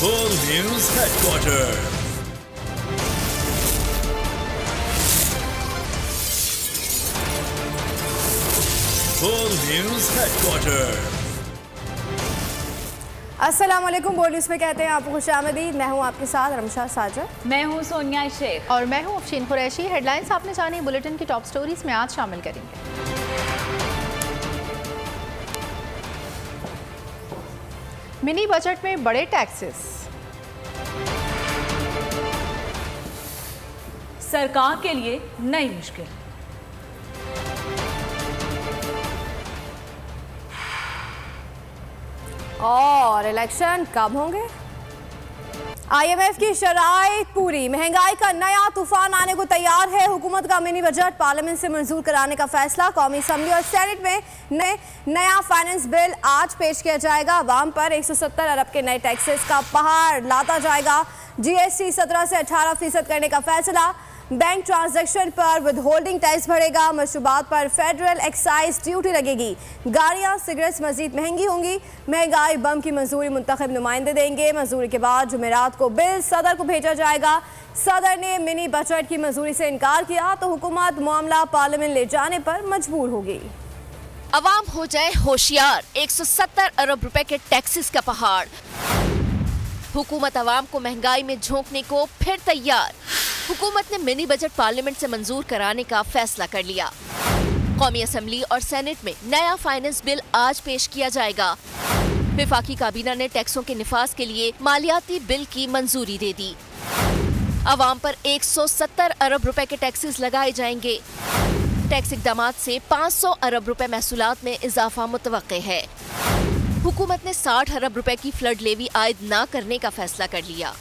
Full News Headquarters. Full News Headquarters. अस्सलामुअलैकुम। बोल news में कहते हैं आपको खुशामदीद। मैं हूं आपके साथ रमशा साजद। मैं हूं सोनिया शेख और मैं हूं अफशीन कुरैशी। हेडलाइंस आपने जानी बुलेटिन की टॉप स्टोरीज में आज शामिल करेंगे। मिनी बजट में बड़े टैक्सेस, सरकार के लिए नई मुश्किल, और इलेक्शन कब होंगे। IMF की शराइत पूरी, महंगाई का नया तूफान आने को तैयार है। हुकूमत का मिनी बजट पार्लियामेंट से मंजूर कराने का फैसला। कौमी असम्बली और सेनेट में नया फाइनेंस बिल आज पेश किया जाएगा। आवाम पर 170 अरब के नए टैक्सेस का पहाड़ लाता जाएगा। GST 17 से 18% करने का फैसला। बैंक ट्रांजैक्शन पर विदहोल्डिंग टैक्स बढ़ेगा। मशरूबात पर फेडरल एक्साइज ड्यूटी लगेगी। गाड़ियां सिगरेट्स मजीद महंगी होंगी। महंगाई बम की मंजूरी मुंतखब नुमाइंदे देंगे। मंजूरी के बाद जुमेरात को बिल सदर को भेजा जाएगा। सदर ने मिनी बजट की मंजूरी से इनकार किया तो हुकूमत मामला पार्लियामेंट ले जाने पर मजबूर होगी। अवाम हो जाए होशियार, 170 अरब रुपए के टैक्सेस का पहाड़। हुकूमत अवाम को महंगाई में झोंकने को फिर तैयार। हुकूमत ने मिनी बजट पार्लियामेंट से मंजूर कराने का फैसला कर लिया। कौमी असम्बली और सेनेट में नया फाइनेंस बिल आज पेश किया जाएगा। वफाकी काबीना ने टैक्सों के निफाज के लिए मालियाती बिल की मंजूरी दे दी। अवाम पर 170 अरब रुपए के टैक्सेस लगाए जाएंगे। टैक्स इकदामात से 500 अरब रुपए महसूलात में इजाफा मुतवक्के है। हुकूमत ने 60 अरब रुपए की फ्लड लेवी आयद न करने का फैसला कर लिया।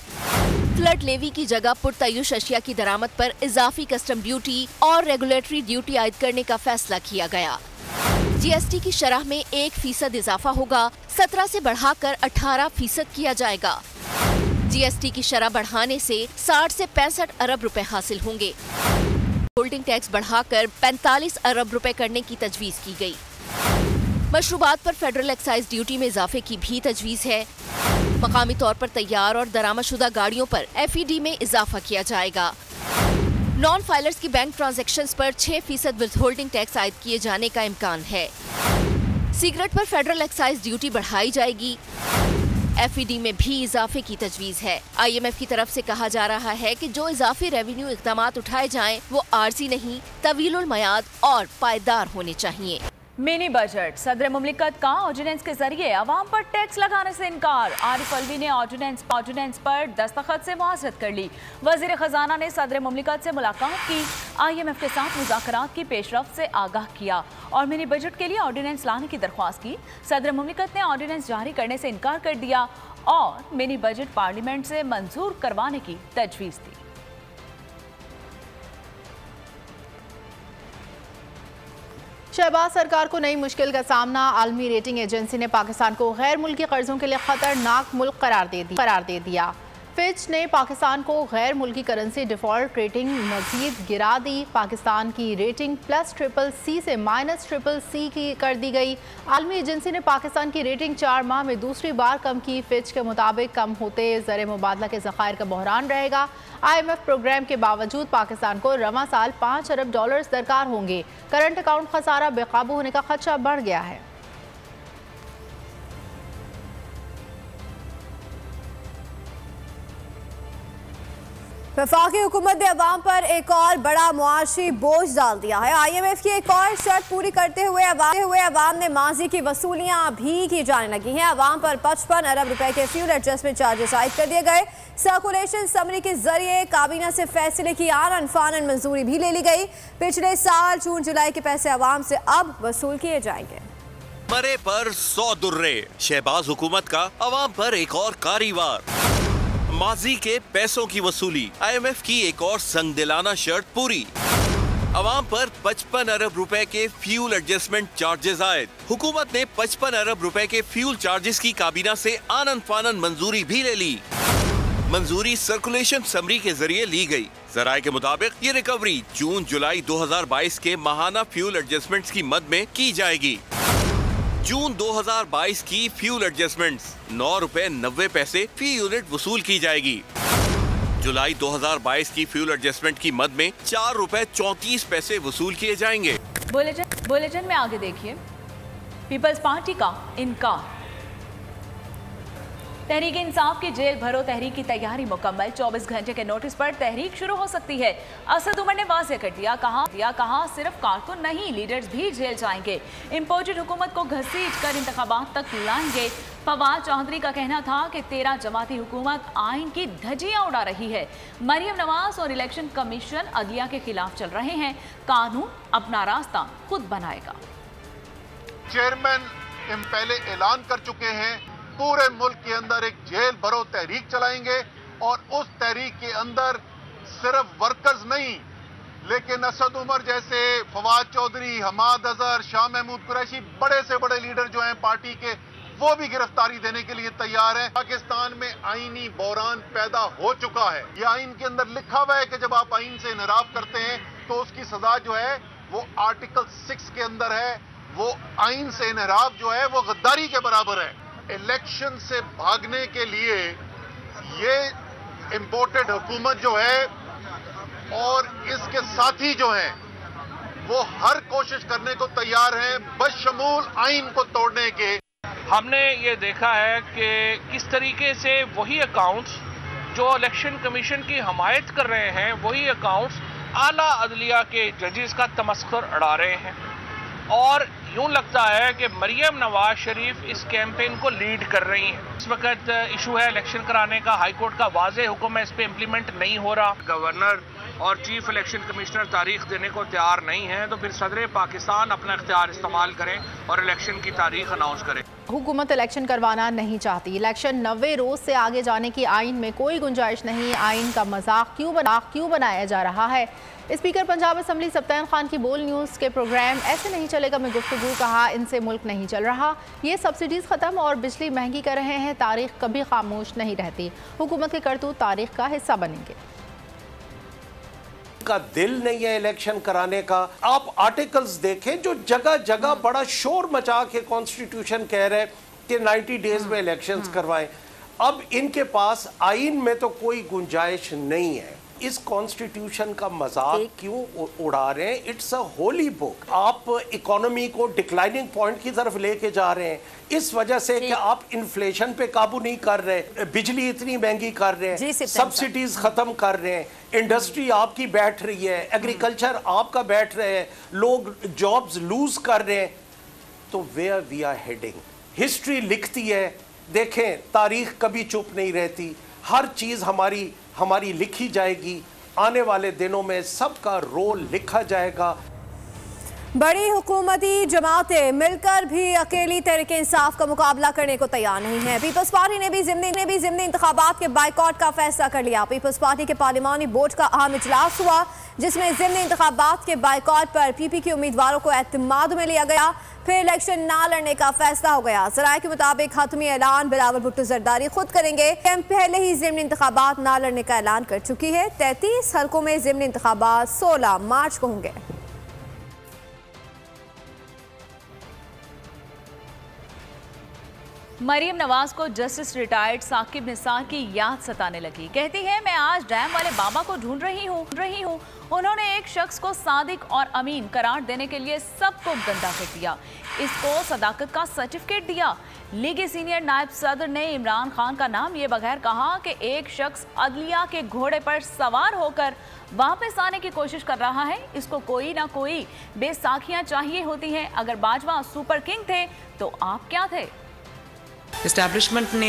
फ्लड लेवी की जगह पुरतयुश अशिया की दरामद पर इजाफी कस्टम ड्यूटी और रेगुलेटरी ड्यूटी आयद करने का फैसला किया गया। GST की शरह में 1% इजाफा होगा, 17 से बढ़ाकर 18% किया जाएगा। GST की शरह बढ़ाने से 60 से 65 अरब रुपए हासिल होंगे। होल्डिंग टैक्स बढ़ाकर 45 अरब रुपए करने की तजवीज की गई। मशरूबात पर फेडरल एक्साइज ड्यूटी में इजाफे की भी तजवीज है। मकामी तौर पर तैयार और दरामदशुदा गाड़ियों पर FED में इजाफा किया जाएगा। नॉन फाइलर्स की बैंक ट्रांजैक्शंस पर 6% विथहोल्डिंग टैक्स आयद किए जाने का इम्कान है। सिगरेट पर फेडरल एक्साइज ड्यूटी बढ़ाई जाएगी। FED में भी इजाफे की तजवीज है। IMF की तरफ से कहा जा रहा है कि जो इजाफी रेवेन्यू इक़दामात उठाए जाएं वो आर्जी नहीं, तवीलुल मयाद और पायदार होने चाहिए। मिनी बजट, सदर मुमलिकत का ऑर्डिनेंस के जरिए अवाम पर टैक्स लगाने से इनकार। आरिफ अलवी ने ऑर्डिनेंस पर दस्तखत से मुआज़रत कर ली। वज़ीर ख़जाना ने सदर मुमलिकत से मुलाकात की। IMF के साथ मुज़ाकरात की पेशरफ्त से आगाह किया और मिनी बजट के लिए ऑर्डिनेंस लाने की दरख्वास्त की। सदर मुमलिकत ने ऑर्डिनेंस जारी करने से इनकार कर दिया और मिनी बजट पार्लियामेंट से मंजूर करवाने की तजवीज़ दी। शहबाज सरकार को नई मुश्किल का सामना। आलमी रेटिंग एजेंसी ने पाकिस्तान को गैर मुल्की कर्जों के लिए खतरनाक मुल्क करार दे दिया। फिच ने पाकिस्तान को गैर मुल्की करेंसी डिफ़ॉल्ट रेटिंग मजीद गिरा दी। पाकिस्तान की रेटिंग +CCC से -CCC की कर दी गई। आलमी एजेंसी ने पाकिस्तान की रेटिंग 4 माह में दूसरी बार कम की। फिच के मुताबिक कम होते ज़र मुबादला के ज़खायर का बहरान रहेगा। IMF प्रोग्राम के बावजूद पाकिस्तान को रवां साल $5 अरब दरकार होंगे। करंट अकाउंट खसारा बेकाबू होने का खदशा बढ़ गया है। वफाकी हुकूमत ने अवाम पर एक और बड़ा मुआशी बोझ डाल दिया है। IMF की एक और शर्त पूरी करते हुए अवाम ने माजी की वसूलियां भी की जाने लगी हैं। अवाम पर 55 अरब रुपए के फ्यूल एडजस्टमेंट चार्जेस आयद कर दिए गए। सर्कुलेशन समरी के जरिए काबीना से फैसले की आनन फानन मंजूरी भी ले ली गई। पिछले साल जून जुलाई के पैसे अवाम से अब वसूल किए जाएंगे। मरे पर 100 दुर्रे, शहबाज हुकूमत का अवाम पर एक और कारी वार। माजी के पैसों की वसूली, IMF की एक और संगदिलाना शर्त पूरी। अवाम पर 55 अरब रुपए के फ्यूल एडजस्टमेंट चार्जेस आयद। हुकूमत ने 55 अरब रुपए के फ्यूल चार्जेस की काबीना से आनन फानन मंजूरी भी ले ली। मंजूरी सर्कुलेशन समरी के जरिए ली गई। जराये के मुताबिक ये रिकवरी जून जुलाई 2022 के माहाना फ्यूल एडजस्टमेंट्स की मद में की जाएगी। जून 2022 की फ्यूल एडजस्टमेंट्स 9 रुपए 90 पैसे फी यूनिट वसूल की जाएगी। जुलाई 2022 की फ्यूल एडजस्टमेंट की मद में 4 रुपए 34 पैसे वसूल किए जाएंगे। बुलेटिन में आगे देखिए, पीपल्स पार्टी का इनकार। तहरीक इंसाफ की जेल भरो तहरीक की तैयारी मुकम्मल, 24 घंटे के नोटिस पर तहरीक शुरू हो सकती है। असद उमर ने वाज़ेह कर दिया, कहा सिर्फ कारकुन नहीं लीडर्स भी जेल जाएंगे। इम्पोर्टेड हुकूमत को घसीट कर इंतखाबात तक लाएंगे। फवाद चौधरी का कहना था कि 13 जमाती हुकूमत आइन की धज्जियां उड़ा रही है। मरियम नवाज और इलेक्शन कमीशन अदलिया के खिलाफ चल रहे हैं। कानून अपना रास्ता खुद बनाएगा। चेयरमैन पहले ऐलान कर चुके हैं पूरे मुल्क के अंदर एक जेल भरो तहरीक चलाएंगे और उस तहरीक के अंदर सिर्फ वर्कर्स नहीं लेकिन असद उमर जैसे, फवाद चौधरी, हमाद अजहर, शाह महमूद कुरैशी, बड़े से बड़े लीडर जो हैं पार्टी के, वो भी गिरफ्तारी देने के लिए तैयार हैं। पाकिस्तान में आईनी बहरान पैदा हो चुका है। ये आइन के अंदर लिखा हुआ है कि जब आप आइन से इनहराफ करते हैं तो उसकी सजा जो है वो आर्टिकल 6 के अंदर है। वो आइन से इनहराफ जो है वो गद्दारी के बराबर है। इलेक्शन से भागने के लिए ये इंपोर्टेड हुकूमत जो है और इसके साथी जो हैं वो हर कोशिश करने को तैयार हैं बशमूल आइन को तोड़ने के। हमने ये देखा है कि किस तरीके से वही अकाउंट्स जो इलेक्शन कमीशन की हमायत कर रहे हैं, वही अकाउंट्स आला अदलिया के जजेस का तमस्खुर उड़ा रहे हैं। और यूं लगता है कि मरियम नवाज शरीफ इस कैंपेन को लीड कर रही हैं। इस वक्त इशू है इलेक्शन कराने का, हाई कोर्ट का वाज़ेह हुक्म है, इस पे इम्प्लीमेंट नहीं हो रहा। गवर्नर और चीफ इलेक्शन कमिश्नर तारीख देने को तैयार नहीं है, तो फिर सदर पाकिस्तान अपना इख्तियार इस्तेमाल करें और इलेक्शन की तारीख अनाउंस करें। हुकूमत इलेक्शन करवाना नहीं चाहती। इलेक्शन 90 रोज से आगे जाने की आइन में कोई गुंजाइश नहीं। आइन का मजाक क्यों बनाया जा रहा है? स्पीकर पंजाब असम्बली सब्तान खान की बोल न्यूज़ के प्रोग्राम ऐसे नहीं चलेगा में गुफ्तगू, कहा इनसे मुल्क नहीं चल रहा। ये सब्सिडीज़ ख़त्म और बिजली महंगी कर रहे हैं। तारीख कभी खामोश नहीं रहती। हुकूमत के करतूत तारीख का हिस्सा बनेंगे। का दिल नहीं है इलेक्शन कराने का। आप आर्टिकल्स देखें जो जगह जगह बड़ा शोर मचा के कॉन्स्टिट्यूशन कह रहे कि 90 डेज में इलेक्शंस करवाएं। अब इनके पास आइन में तो कोई गुंजाइश नहीं है। इस कॉन्स्टिट्यूशन का मजाक क्यों उड़ा रहे हैं? It's a Holi book. आप इकोनॉमी को डिक्लाइनिंग पॉइंट की तरफ लेके जा रहे हैं इस वजह से कि आप इन्फ्लेशन पे काबू नहीं कर रहे, बिजली इतनी महंगी कर रहे हैं, सब्सिडीज खत्म कर रहे हैं, इंडस्ट्री आपकी बैठ रही है, एग्रीकल्चर आपका बैठ रहे हैं, लोग जॉब्स लूज कर रहे हैं। तो where we are heading? History लिखती है, देखें तारीख कभी चुप नहीं रहती। हर चीज हमारी लिखी जाएगी। आने वाले दिनों में सबका रोल लिखा जाएगा। बड़ी हुकूमती जमातें मिलकर भी अकेली तहरीक इंसाफ का मुकाबला करने को तैयार नहीं है। पीपल्स पार्टी ने भी ज़िमनी इंतखाबात के बाइकॉट का फैसला कर लिया। पीपल्स पार्टी के पार्लिमानी बोर्ड का अहम इजलास हुआ जिसमें ज़िमनी इंतखाबात के बाइकॉट पर पीपी के उम्मीदवारों को एतमाद में लिया गया। फिर इलेक्शन ना लड़ने का फैसला हो गया। ज़राए के मुताबिक हतमी ऐलान बिलावल भुट्टो जरदारी खुद करेंगे। पहले ही ज़िमनी इंतखाबात ना लड़ने का ऐलान कर चुकी है। 33 हल्कों में ज़िमनी इंतखाबात 16 मार्च को होंगे। मरियम नवाज को जस्टिस रिटायर्ड साकिब निसार की याद सताने लगी। कहती है मैं आज डैम वाले बाबा को ढूंढ रही हूँ। उन्होंने एक शख्स को सादिक और अमीन करार देने के लिए सबको गंदा कर दिया। इसको सदाकत का सर्टिफिकेट दिया। लीग सीनियर नायब सदर ने इमरान खान का नाम लिए बगैर कहा कि एक शख्स अदलिया के घोड़े पर सवार होकर वापस आने की कोशिश कर रहा है। इसको कोई ना कोई बेसाखियां चाहिए होती हैं। अगर बाजवा सुपर किंग थे तो आप क्या थे? एस्टैब्लिशमेंट ने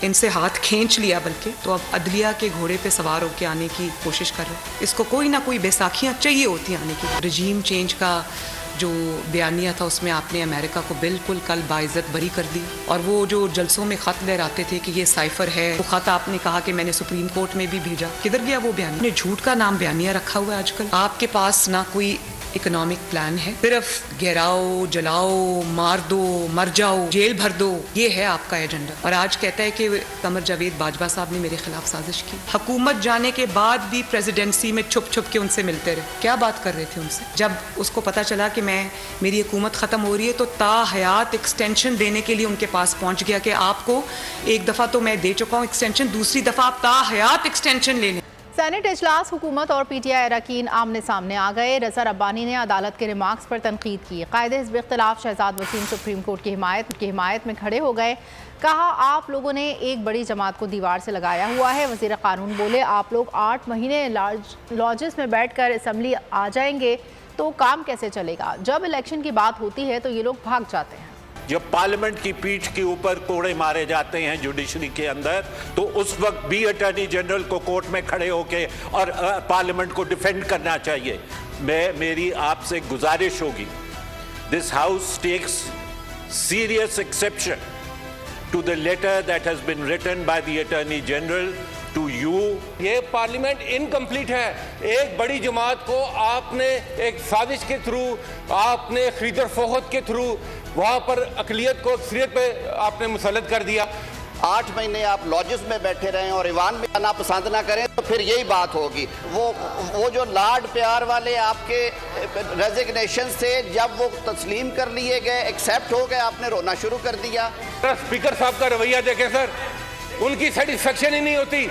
इनसे हाथ खींच लिया, बल्कि तो अब अदलिया के घोड़े पे सवार होकर आने की कोशिश कर रहे हैं। इसको कोई ना कोई बेसाखियां चाहिए होती आने की। रजीम चेंज का जो बयानिया था उसमें आपने अमेरिका को बिल्कुल कल बाइज्जत बरी कर दी। और वो जो जलसों में खत लहराते थे कि ये साइफर है, वो खत आपने कहा कि मैंने सुप्रीम कोर्ट में भी भेजा, किधर गया वो बयानिया? झूठ का नाम बयानिया रखा हुआ है आजकल। आपके पास ना कोई इकोनॉमिक प्लान है। सिर्फ गिराओ, जलाओ, मार दो, मर जाओ, जेल भर दो, ये है आपका एजेंडा। और आज कहता है कि कमर जावेद बाजवा साहब ने मेरे खिलाफ साजिश की। हुकूमत जाने के बाद भी प्रेसिडेंसी में छुप छुप के उनसे मिलते रहे। क्या बात कर रहे थे उनसे? जब उसको पता चला कि मेरी हुकूमत खत्म हो रही है तो ताहयात एक्सटेंशन देने के लिए उनके पास पहुंच गया कि आपको एक दफा तो मैं दे चुका हूँ एक्सटेंशन, दूसरी दफा आप ताहयात एक्सटेंशन ले लें। सेनेट इजलास हुकूमत और पीटीआई अरकान आमने सामने आ गए। रज़ा रब्बानी ने अदालत के रिमार्क्स पर तनकीद की। कायदे हिज़्ब इख्तिलाफ शहजाद वसीम सुप्रीम कोर्ट की हिमायत में खड़े हो गए। कहा, आप लोगों ने एक बड़ी जमात को दीवार से लगाया हुआ है। वज़ीर कानून बोले, आप लोग 8 महीने लॉजेस में बैठ कर असम्बली आ जाएंगे तो काम कैसे चलेगा? जब इलेक्शन की बात होती है तो ये लोग भाग जाते हैं। जब पार्लियामेंट की पीठ के ऊपर कोड़े मारे जाते हैं जुडिशरी के अंदर, तो उस वक्त भी अटॉर्नी जनरल को कोर्ट में खड़े होके और पार्लियामेंट को डिफेंड करना चाहिए। मेरी आपसे गुजारिश होगी, this house takes serious exception to the letter that has been written by the attorney general to you. ये पार्लियामेंट इनकम्प्लीट है। एक बड़ी जमात को आपने एक साजिश के थ्रू, आपने खरीदर फरोख्त के थ्रू वहां पर अकलियत को अक्सरियत पे आपने मुसल्लत कर दिया। 8 महीने आप लॉजेस में बैठे रहें और ईवान में आना पसंद ना करें तो फिर यही बात होगी। वो जो लाड प्यार वाले आपके रेजिग्नेशन से जब वो तस्लीम कर लिए गए, एक्सेप्ट हो गए, आपने रोना शुरू कर दिया। स्पीकर साहब का रवैया देखें सर, उनकी सेटिस्फेक्शन ही नहीं होती।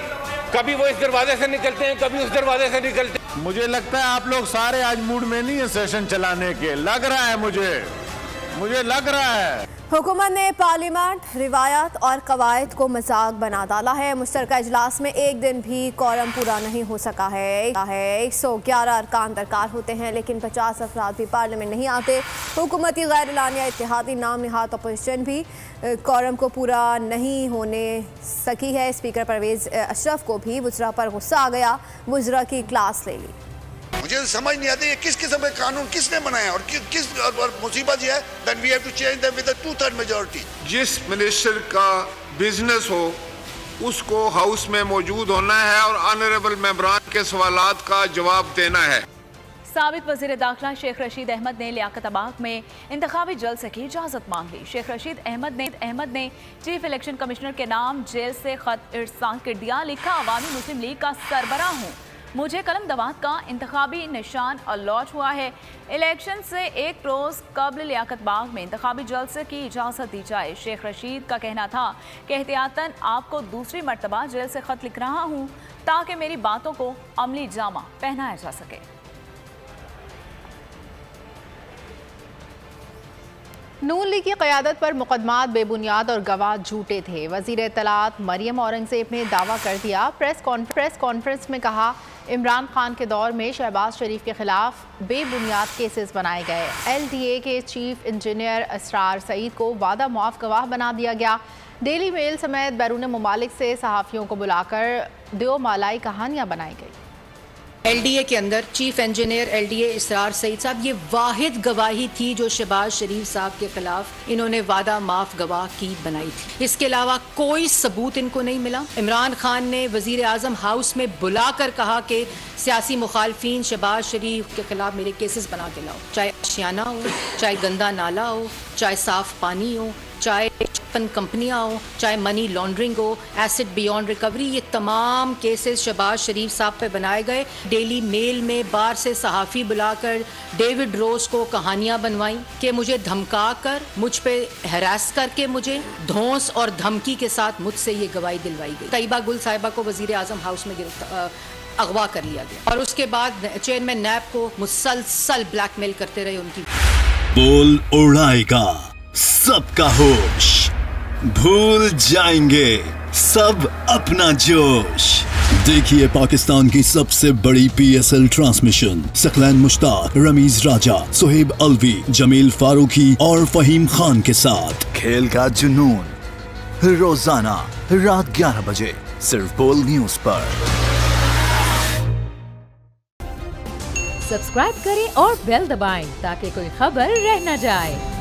कभी वो इस दरवाजे से निकलते हैं, कभी उस दरवाजे से निकलते हैं। मुझे लगता है आप लोग सारे आज मूड में नहीं है सेशन चलाने के, लग रहा है मुझे लग रहा है। हुकूमत ने पार्लियामेंट, रिवायत और कवायद को मजाक बना डाला है। मुश्तरका इजलास में एक दिन भी कोरम पूरा नहीं हो सका है। 111 अरकान दरकार होते हैं लेकिन 50 अफराद भी पार्लियामेंट नहीं आते। हुकूमती गैर एलानिया इत्तेहादी नाम निहाद अपोजिशन भी कोरम को पूरा नहीं होने सकी है। स्पीकर परवेज अशरफ को भी वुज़रा पर गुस्सा आ गया। वुज़रा की क्लास ले ली। मुझे समझ नहीं आती है किस किस्म के कानून किसने बनाया और किस मुसीबत ये है that we have to change them with a 2/3 majority। जिस मिनिस्टर का बिजनेस हो उसको हाउस में मौजूद होना है और ऑनरेबल मेंबरान के सवालात का जवाब देना है। साबिक वज़ीर दाखिला शेख रशीद अहमद ने लियाकताबाद में इंतखाबी जलसे की इजाज़त मांग ली। शेख रशीद अहमद ने चीफ इलेक्शन कमिश्नर के नाम जेल से खत इरसाल कर दिया। लिखा, अवामी मुस्लिम लीग का सरबराह हूँ, मुझे कलम दवात का इंतखाबी निशान अलॉट हुआ है। इलेक्शन से एक रोज़ कबल लियाकत बाग में इंतखाबी जलसे की इजाज़त दी जाए। शेख रशीद का कहना था कि एहतियातन आपको दूसरी मरतबा जेल से ख़त लिख रहा हूँ ताकि मेरी बातों को अमली जामा पहनाया जा सके। नून लीग की क़यादत पर मुकदमात बेबुनियाद और गवाह झूठे थे। वज़ीर इत्तलात मरियम औरंगज़ेब ने दावा कर दिया। प्रेस कॉन्फ्रेंस में कहा, इमरान खान के दौर में शहबाज शरीफ के खिलाफ बेबुनियाद केसेस बनाए गए। LDA के चीफ इंजीनियर असरार सईद को वादा मुआफ़ गवाह बना दिया गया। डेली मेल समेत बैरून ममालिक से सहाफ़ियों को बुलाकर दो मालाई कहानियाँ बनाई गई। LDA के अंदर चीफ इंजीनियर LDA इसरार सईद साहब ये वाहिद गवाही थी जो शहबाज शरीफ साहब के खिलाफ इन्होंने वादा माफ गवाह की बनाई थी। इसके अलावा कोई सबूत इनको नहीं मिला। इमरान खान ने वजीर आजम हाउस में बुलाकर कहा कि सियासी मुखालफीन शहबाज शरीफ के खिलाफ मेरे केसेस बना के लाओ, चाहे आशियाना हो, चाहे गंदा नाला हो, चाहे साफ पानी हो, चाहे 56 कंपनियां हो, चाहे मनी लॉन्ड्रिंग हो, एसिड बियॉन्ड रिकवरी, ये तमाम केसेस शहबाज शरीफ साहब पे बनाए गए। डेली मेल में बाहर से सहाफ़ी बुलाकर डेविड रोज को कहानियां बनवाई कि मुझे धमका कर, मुझ पे हरास करके, मुझे धौंस और धमकी के साथ मुझसे ये गवाही दिलवाई गई। तैयबा गुल साहिबा को वजीर आजम हाउस में अगवा कर लिया गया और उसके बाद चेयरमैन नैब को मुसलसल ब्लैकमेल करते रहे। उनकी बोल उड़ाएगा सबका होश, भूल जाएंगे सब अपना जोश। देखिए पाकिस्तान की सबसे बड़ी PSL ट्रांसमिशन सकलैन मुश्ताक, रमीज राजा, सुहेब अलवी, जमील फारूकी और फहीम खान के साथ खेल का जुनून रोजाना रात 11 बजे सिर्फ बोल न्यूज पर। सब्सक्राइब करें और बेल दबाएं ताकि कोई खबर रह न जाए।